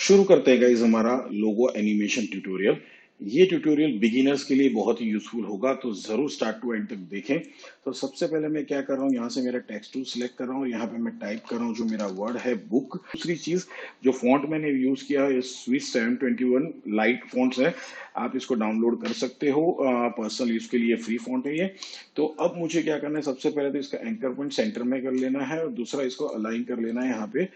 शुरू करते हैं गाइस हमारा लोगो एनिमेशन ट्यूटोरियल। ये ट्यूटोरियल बिगिनर्स के लिए बहुत ही यूजफुल होगा, तो जरूर स्टार्ट टू एंड तक देखें। तो सबसे पहले मैं क्या कर रहा हूँ, यहाँ से मेरा टेक्स्ट टूल सिलेक्ट कर रहा हूँ और यहाँ पे मैं टाइप कर रहा हूँ जो मेरा वर्ड है बुक। दूसरी चीज, जो फॉन्ट मैंने यूज किया है स्विस 721 लाइट फॉन्ट्स है। आप इसको डाउनलोड कर सकते हो, पर्सनल यूज के लिए फ्री फॉन्ट है ये। तो अब मुझे क्या करना है, सबसे पहले तो इसका एंकर पॉइंट सेंटर में कर लेना है और दूसरा इसको अलाइन कर लेना है यहाँ पे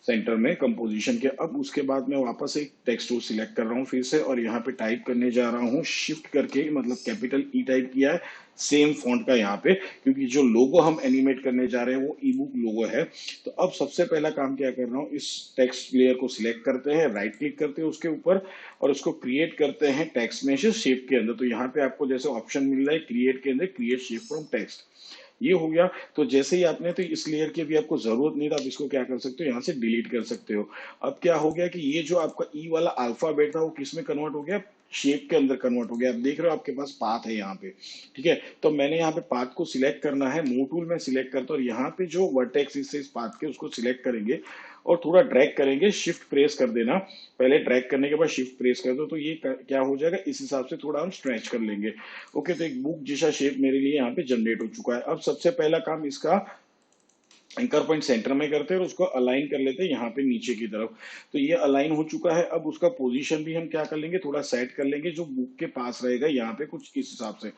सेंटर में कंपोजिशन के। अब उसके बाद मैं वापस एक टेक्स्ट टूल सिलेक्ट कर रहा हूँ फिर से और यहाँ पे टाइप करने जा रहा हूँ शिफ्ट करके, मतलब कैपिटल ई टाइप किया है सेम फॉन्ट का यहाँ पे, क्योंकि जो लोगो हम एनिमेट करने जा रहे हैं वो ई बुक लोगो है। तो अब सबसे पहला काम क्या कर रहा हूँ, इस टेक्स्ट लेयर को सिलेक्ट करते हैं, राइट क्लिक करते हैं उसके ऊपर और उसको क्रिएट करते हैं टेक्स्ट में से शेप के अंदर। तो यहाँ पे आपको जैसे ऑप्शन मिल रहा है क्रिएट के अंदर, क्रिएट शेप फ्रॉम टेक्स्ट, ये हो गया। तो जैसे ही आपने, तो इस लेयर की भी आपको जरूरत नहीं था, आप इसको क्या कर सकते हो, यहाँ से डिलीट कर सकते हो। अब क्या हो गया कि ये जो आपका ई वाला अल्फाबेट था वो किस में कन्वर्ट हो गया, शेप के अंदर कन्वर्ट हो गया। आप देख रहे हो आपके पास पाथ है यहाँ पे, ठीक है। तो मैंने यहाँ पे पाथ को सिलेक्ट करना है, मूव टूल में सिलेक्ट करता हूँ और यहाँ पे जो वर्टेक्स इस पाथ के उसको सिलेक्ट करेंगे और थोड़ा ड्रैग करेंगे, शिफ्ट प्रेस कर देना। पहले ड्रैग करने के बाद शिफ्ट प्रेस कर दो तो ये क्या हो जाएगा, इस हिसाब से थोड़ा हम स्ट्रेच कर लेंगे। ओके, तो एक बुक जैसा शेप मेरे लिए यहाँ पे जनरेट हो चुका है। अब सबसे पहला काम इसका एंकर पॉइंट सेंटर में करते हैं और उसको अलाइन कर लेते हैं यहाँ पे नीचे की तरफ। तो ये अलाइन हो चुका है। अब उसका पोजीशन भी हम क्या कर लेंगे, थोड़ा सेट कर लेंगे, जो बुक के पास रहेगा यहाँ पे कुछ इस हिसाब से।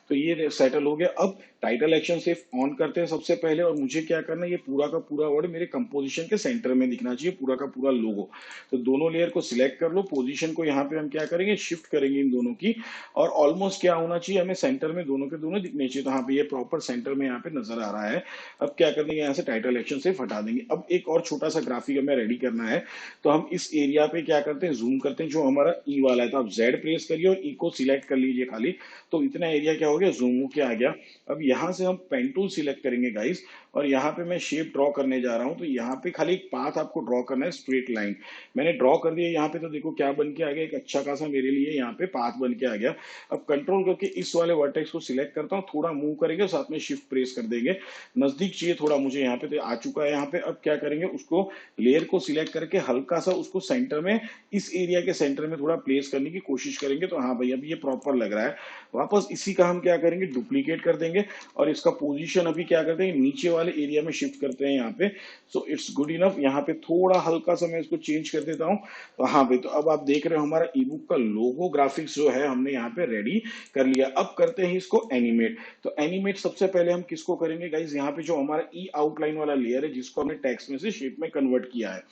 तो ये सेटल हो गया। अब टाइटल एक्शन सिर्फ ऑन करते हैं सबसे पहले, और मुझे क्या करना है, ये पूरा का पूरा वर्ड मेरे कंपोजिशन के सेंटर में दिखना चाहिए, पूरा का पूरा लोगो। तो दोनों लेयर को सिलेक्ट कर लो, पोजीशन को यहाँ पे हम क्या करेंगे, शिफ्ट करेंगे इन दोनों की, और ऑलमोस्ट क्या होना चाहिए, हमें सेंटर में दोनों के दोनों दिखने चाहिए। तो हाँ पे ये प्रॉपर सेंटर में यहाँ पे नजर आ रहा है। अब क्या कर देंगे, यहाँ से टाइटल एक्शन से हटा देंगे। अब एक और छोटा सा ग्राफिक हमें रेडी करना है, तो हम इस एरिया पे क्या करते हैं, जूम करते हैं, जो हमारा ई वाला है। तो आप जेड प्रेस करिए और ई को सिलेक्ट कर लीजिए खाली, तो इतना एरिया क्या हो गया, जूम होके आ गया। अब यहाँ से हम पेन टूल सिलेक्ट करेंगे गाइस, और यहाँ पे मैं शेप ड्रॉ करने जा रहा हूँ। तो यहाँ पे खाली एक पाथ आपको ड्रॉ करना है, स्ट्रेट लाइन। मैंने ड्रॉ कर दिया यहाँ पे, तो देखो क्या बन के आ गया, एक अच्छा खासा मेरे लिए यहाँ पे पाथ बन के आ गया। अब कंट्रोल करके इस वाले वर्टेक्स को सिलेक्ट करता हूँ, थोड़ा मूव करेंगे, साथ में शिफ्ट प्रेस कर देंगे, नजदीक चाहिए थोड़ा मुझे यहाँ पे, तो आ चुका है यहाँ पे। अब क्या करेंगे, उसको लेयर को सिलेक्ट करके हल्का सा उसको सेंटर में, इस एरिया के सेंटर में थोड़ा प्लेस करने की कोशिश करेंगे। तो हाँ भाई, अब ये प्रॉपर लग रहा है। वापस इसी का हम क्या करेंगे, डुप्लीकेट कर देंगे और इसका पोजीशन अभी क्या करते हैं, नीचे वाले एरिया में शिफ्ट करते हैं यहाँ पे। So it's good enough. यहाँ पे थोड़ा हल्का सा मैं इसको चेंज कर देता हूँ। तो हाँ भाई, तो अब आप देख रहे हो हमारा ई बुक का लोगो ग्राफिक्स जो है हमने यहाँ पे रेडी कर लिया। अब करते हैं इसको एनिमेट। तो एनिमेट सबसे पहले हम किसको करेंगे गाइज, यहाँ पे जो हमारा ई आउटलाइन वाला लेयर है, जिसको हमने टेक्स्ट में से शेप में कन्वर्ट किया है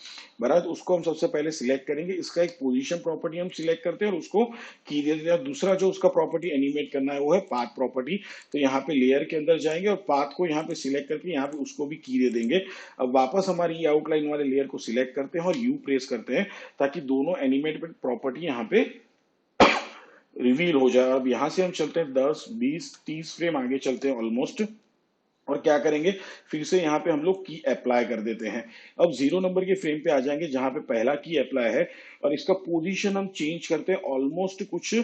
बराबर, उसको हम सबसे पहले सिलेक्ट करेंगे। इसका एक पोजीशन प्रॉपर्टी हम सिलेक्ट करते हैं और उसको की दे देते हैं। दूसरा जो उसका प्रॉपर्टी एनिमेट करना है वो है पाथ प्रॉपर्टी। तो यहाँ पे लेयर के अंदर जाएंगे और पाथ को यहाँ पे सिलेक्ट करके यहाँ पे उसको भी की दे देंगे। अब वापस हमारी ये आउटलाइन वाले लेयर को सिलेक्ट करते हैं और यू प्रेस करते हैं, ताकि दोनों एनिमेट प्रॉपर्टी यहाँ पे रिवील हो जाए। अब यहाँ से हम चलते हैं 10 20 30 फ्रेम आगे चलते हैं ऑलमोस्ट, और क्या करेंगे, फिर से यहाँ पे हम लोग की अप्लाई कर देते हैं। अब 0 नंबर के फ्रेम पे आ जाएंगे जहां पे पहला की अप्लाई है, और इसका पोजीशन हम चेंज करते हैं ऑलमोस्ट कुछ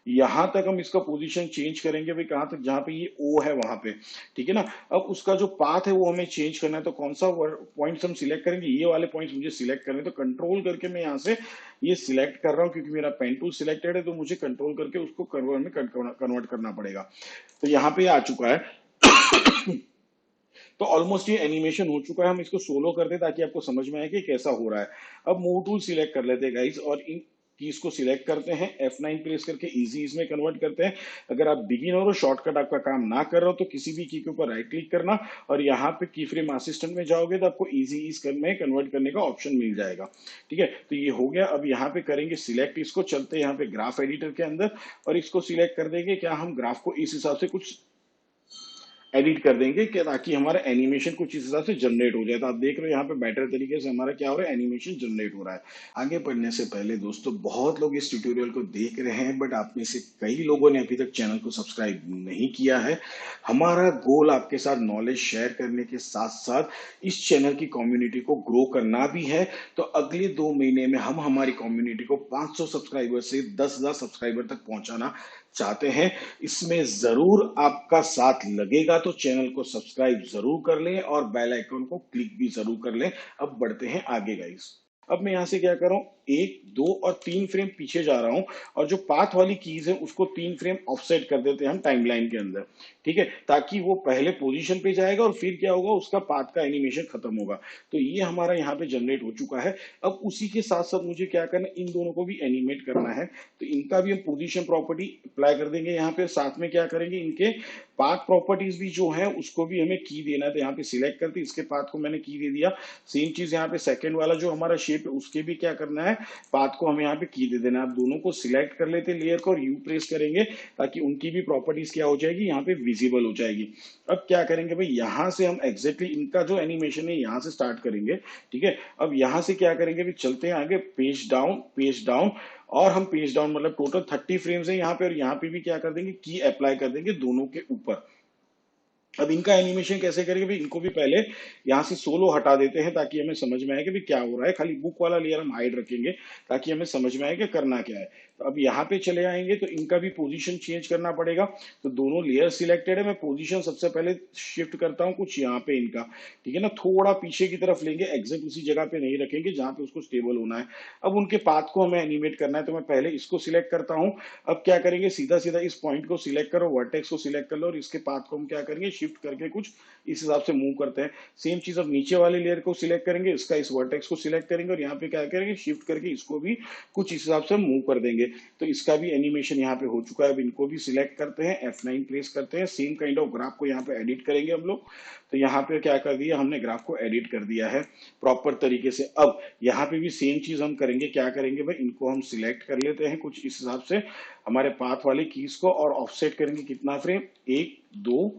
यहां तक हम इसका पोजीशन चेंज करेंगे भाई, कहां तक, जहां पे ये ओ है वहां पे, ठीक है ना। अब उसका जो पाथ है वो हमें चेंज करना है। तो कौन सा पॉइंट्स हम सिलेक्ट करेंगे, ये वाले पॉइंट्स मुझे सिलेक्ट करने। तो कंट्रोल करके मैं यहाँ से ये सिलेक्ट कर रहा हूँ, क्योंकि मेरा पेन टूल सिलेक्टेड है, तो मुझे कंट्रोल करके उसको कन्वर्ट में कन्वर्ट करना पड़ेगा। तो यहाँ पे आ चुका है। तो ऑलमोस्ट ये एनिमेशन हो चुका है। हम इसको सोलो करते हैं ताकि आपको समझ में आए कि कैसा हो रहा है। अब मूव टूल सिलेक्ट कर लेते हैं गाइस, और इन कीज को सिलेक्ट करते हैं, F9 प्रेस करके इजी इसमें कन्वर्ट करते हैं। अगर आप बिगिनर हो, शॉर्टकट आपका काम ना कर रहे हो, तो किसी भी की के ऊपर राइट क्लिक करना और यहाँ पे की फ्रेम असिस्टेंट में जाओगे तो आपको इजी इस में कन्वर्ट करने का ऑप्शन मिल जाएगा, ठीक है। तो ये हो गया। अब यहाँ पे करेंगे सिलेक्ट, इसको चलते हैं यहाँ पे ग्राफ एडिटर के अंदर और इसको सिलेक्ट कर देंगे। क्या हम ग्राफ को इस हिसाब से कुछ एडिट कर देंगे कि ताकि हमारा एनिमेशन कुछ इस हिसाब से जनरेट हो जाए। तो आप देख रहे हो यहाँ पे बेटर तरीके से हमारा क्या हो रहा है, एनिमेशन जनरेट हो रहा है। आगे बढ़ने से पहले दोस्तों, बहुत लोग इस ट्यूटोरियल को देख रहे हैं, बट आप में से कई लोगों ने अभी तक चैनल को सब्सक्राइब नहीं किया है। हमारा गोल आपके साथ नॉलेज शेयर करने के साथ साथ इस चैनल की कम्युनिटी को ग्रो करना भी है। तो अगले 2 महीने में हम हमारी कम्युनिटी को 500 सब्सक्राइबर से 10,000 सब्सक्राइबर तक पहुंचाना चाहते हैं। इसमें जरूर आपका साथ लगेगा, तो चैनल को सब्सक्राइब जरूर कर लें और बेल आइकन को क्लिक भी जरूर कर लें। अब बढ़ते हैं आगे गाइस। अब मैं यहाँ से क्या कर रहा हूँ, 1, 2 और 3 फ्रेम पीछे जा रहा हूँ और जो पाथ वाली कीज है उसको 3 फ्रेम ऑफसेट कर देते हैं हम टाइमलाइन के अंदर। ठीक है, ताकि वो पहले पोजीशन पे जाएगा और फिर क्या होगा, उसका पाथ का एनिमेशन खत्म होगा। तो ये हमारा यहाँ पे जनरेट हो चुका है। अब उसी के साथ साथ मुझे क्या करना है, इन दोनों को भी एनिमेट करना है। तो इनका भी हम पोजीशन प्रॉपर्टी अप्लाई कर देंगे यहाँ पे, साथ में क्या करेंगे, इनके पाथ प्रॉपर्टीज भी जो है उसको भी हमें की देना है। तो यहाँ पे सिलेक्ट करते इसके पाथ को मैंने की दे दिया। सेम चीज यहाँ पे सेकंड वाला जो हमारा शेप है उसके भी क्या करना है, पाथ को हमें यहाँ पे की दे देना है। आप दोनों को सिलेक्ट कर लेते लेयर को और यू प्रेस करेंगे ताकि उनकी भी प्रॉपर्टीज क्या हो जाएगी, यहाँ पे विजिबल हो जाएगी। अब क्या करेंगे भाई, यहाँ से हम एग्जैक्टली इनका जो एनिमेशन है यहाँ से स्टार्ट करेंगे। ठीक है, अब यहाँ से क्या करेंगे, भी चलते हैं आगे, पेज डाउन और हम पेज डाउन मतलब टोटल 30 फ्रेम्स है यहाँ पे, और यहाँ पे भी क्या कर देंगे, की अप्लाई कर देंगे दोनों के ऊपर। अब इनका एनिमेशन कैसे करेंगे भाई, इनको भी पहले यहाँ से सोलो हटा देते हैं ताकि हमें समझ में आए कि भाई क्या हो रहा है। खाली बुक वाला लेयर हम हाइड रखेंगे ताकि हमें समझ में आए कि करना क्या है। तो अब यहाँ पे चले आएंगे तो इनका भी पोजीशन चेंज करना पड़ेगा। तो दोनों लेयर सिलेक्टेड है, मैं पोजीशन सबसे पहले शिफ्ट करता हूँ कुछ यहाँ पे इनका। ठीक है ना, थोड़ा पीछे की तरफ लेंगे, एग्जैक्ट उसी जगह पे नहीं रखेंगे जहाँ पे उसको स्टेबल होना है। अब उनके पाथ को हमें एनिमेट करना है, तो मैं पहले इसको सिलेक्ट करता हूँ। अब क्या करेंगे, सीधा सीधा इस पॉइंट को सिलेक्ट करो, वर्टेक्स को सिलेक्ट कर लो और इसके पाथ को हम क्या करेंगे, शिफ्ट करके कुछ इस हिसाब से मूव करते हैं। सेम चीज अब नीचे वाले लेयर को सिलेक्ट करेंगे, इसका इस वर्टेक्स को सिलेक्ट करेंगे और यहाँ पे क्या करेंगे, शिफ्ट करके इसको भी कुछ इस हिसाब से मूव कर देंगे। तो इसका भी एनिमेशन यहाँ पे हो चुका है। अब इनको भी सिलेक्ट करते हैं, F9 प्रेस करते हैं, सेम काइंड ऑफ ग्राफ को यहाँ पे एडिट करेंगे हम लोग। तो यहाँ पे क्या कर दिया हमने, ग्राफ को एडिट कर दिया है प्रॉपर तरीके से। अब यहाँ पे भी सेम चीज हम करेंगे, क्या करेंगे भाई, इनको हम सिलेक्ट कर लेते हैं कुछ इस हिसाब से हमारे पाथ वाली कीज को, और ऑफसेट करेंगे कितना फ्रेम, 1, 2,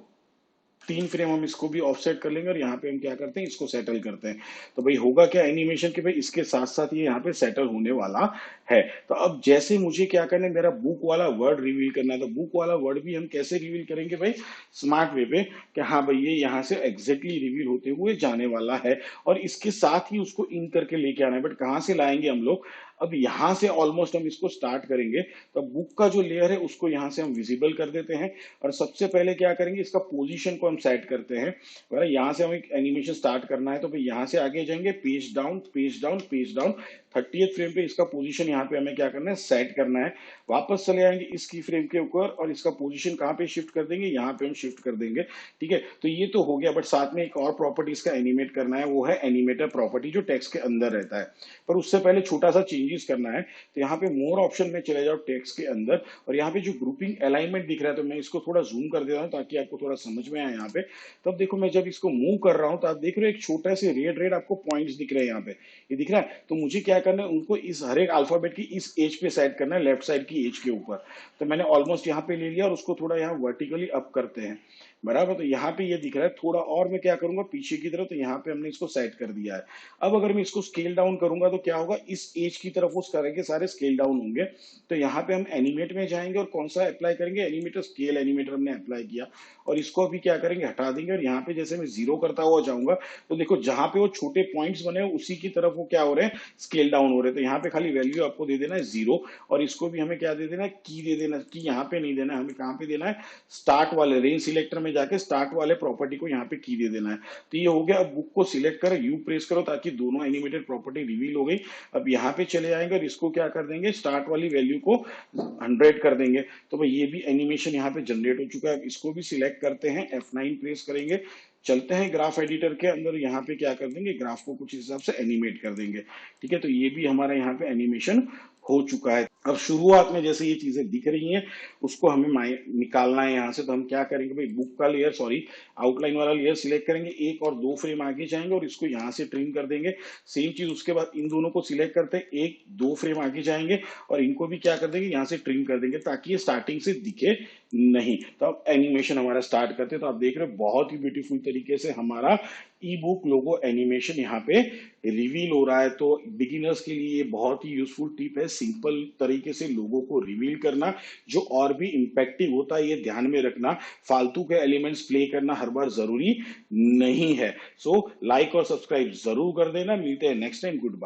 3 फ्रेम हम इसको भी ऑफसेट कर लेंगे और यहाँ पे हम क्या करते हैं, इसको सेटल करते हैं। तो भाई होगा क्या एनिमेशन कि भाई इसके साथ साथ ये यहाँ पे सेटल होने वाला है। तो अब जैसे मुझे क्या करना है, मेरा बुक वाला वर्ड रिवील करना है। तो बुक वाला वर्ड भी हम कैसे रिवील करेंगे भाई, स्मार्ट वे पे, कि हाँ भाई ये यहाँ से एग्जैक्टली रिवील होते हुए जाने वाला है और इसके साथ ही उसको इन करके लेके आना है। बट कहाँ से लाएंगे हम लोग, अब यहाँ से ऑलमोस्ट हम इसको स्टार्ट करेंगे। तो बुक का जो लेयर है उसको यहाँ से हम विजिबल कर देते हैं और सबसे पहले क्या करेंगे, इसका पोजीशन को हम सेट करते हैं। अगर यहाँ से हमें एनिमेशन स्टार्ट करना है तो भाई यहाँ से आगे जाएंगे, page down page down page down, 30th frame पे इसका पोजीशन यहाँ पे हमें क्या करना है, सेट करना है। वापस चले आएंगे इस की फ्रेम के ऊपर और इसका पोजीशन कहाँ पे शिफ्ट कर देंगे, यहाँ पे हम शिफ्ट कर देंगे। ठीक है, तो ये तो हो गया, बट साथ में एक और प्रॉपर्टी इसका एनिमेट करना है, वो है एनिमेटर प्रॉपर्टी, जो टेक्स्ट के अंदर रहता है। पर उससे पहले छोटा सा चेंजेस करना है। तो यहाँ पे मोर ऑप्शन में चले जाओ टेक्स्ट के अंदर, और यहाँ पे जो ग्रुपिंग अलाइनमेंट दिख रहा है, तो मैं इसको थोड़ा जूम कर देता हूँ ताकि आपको थोड़ा समझ में आए यहाँ पे। तो अब देखो मैं जब इसको मूव कर रहा हूँ तो आप देख रहे हो एक छोटा से रेड रेड आपको पॉइंट्स दिख रहे हैं यहाँ पे, ये दिख रहा है। तो मुझे क्या करना है, उनको इस हर एक अल्फाबेट की इस एज पे सेट करना है, लेफ्ट साइड की एज के ऊपर। तो मैंने ऑलमोस्ट यहाँ पे ले लिया और उसको थोड़ा यहाँ वर्टिकली अप करते हैं, बराबर। तो यहाँ पे ये दिख रहा है थोड़ा, और मैं क्या करूंगा पीछे की तरफ, तो यहाँ पे हमने इसको सेट कर दिया है। अब अगर मैं इसको स्केल डाउन करूंगा तो क्या होगा, इस एज की तरफ उस तरह के सारे स्केल डाउन होंगे। तो यहाँ पे हम एनिमेट में जाएंगे और कौन सा अप्लाई करेंगे, एनिमेटर स्केल एनिमेटर हमने अप्लाई किया और इसको अभी क्या करेंगे, हटा देंगे। और यहाँ पे जैसे मैं 0 करता हुआ जाऊंगा तो देखो जहां पे वो छोटे पॉइंट्स बने हैं उसी की तरफ वो क्या हो रहे हैं, स्केल डाउन हो रहे हैं। तो यहाँ पे खाली वैल्यू आपको दे देना है 0 और इसको भी हमें क्या दे देना है, की दे देना। की यहाँ पे नहीं देना है, हमें कहाँ पे देना है, स्टार्ट वाले रेंज सिलेक्टर में जाके स्टार्ट वाले प्रॉपर्टी को यहाँ पे की दे देना है। तो ये हो गया। अब बुक को सिलेक्ट करो, यू प्रेस करो ताकि दोनों एनिमेटेड प्रॉपर्टी रिवील हो गई। अब यहाँ पे चले आएंगे और इसको क्या कर देंगे, स्टार्ट वाली वैल्यू को 100 कर देंगे। तो भाई ये भी एनिमेशन यहाँ पे जनरेट हो चुका है। अब इसको भी सिलेक्ट करते हैं, F9 प्रेस करेंगे, चलते हैं ग्राफ एडिटर के अंदर, यहाँ पे क्या कर देंगे, ग्राफ को कुछ हिसाब से एनिमेट कर देंगे। ठीक है, तो ये भी हमारा यहाँ पे एनिमेशन हो चुका है। अब शुरुआत में जैसे ये चीजें दिख रही हैं उसको हमें निकालना है यहाँ से। तो हम क्या करेंगे भाई, बुक का लेयर, सॉरी आउटलाइन वाला लेयर सिलेक्ट करेंगे, 1 और 2 फ्रेम आगे जाएंगे और इसको यहाँ से ट्रिम कर देंगे। सेम चीज उसके बाद इन दोनों को सिलेक्ट करते हैं, 1, 2 फ्रेम आगे जाएंगे और इनको भी क्या कर देंगे, यहाँ से ट्रिम कर देंगे ताकि ये स्टार्टिंग से दिखे नहीं। तो अब एनिमेशन हमारा स्टार्ट करते हैं। तो आप देख रहे हो बहुत ही ब्यूटीफुल तरीके से हमारा ई बुक लोगो एनिमेशन यहाँ पे रिवील हो रहा है। तो बिगिनर्स के लिए ये बहुत ही यूजफुल टिप है, सिंपल तरीके से लोगो को रिवील करना जो और भी इम्पैक्टिव होता है। ये ध्यान में रखना, फालतू के एलिमेंट्स प्ले करना हर बार जरूरी नहीं है। सो लाइक और सब्सक्राइब जरूर कर देना। मिलते हैं नेक्स्ट टाइम, गुड बाय।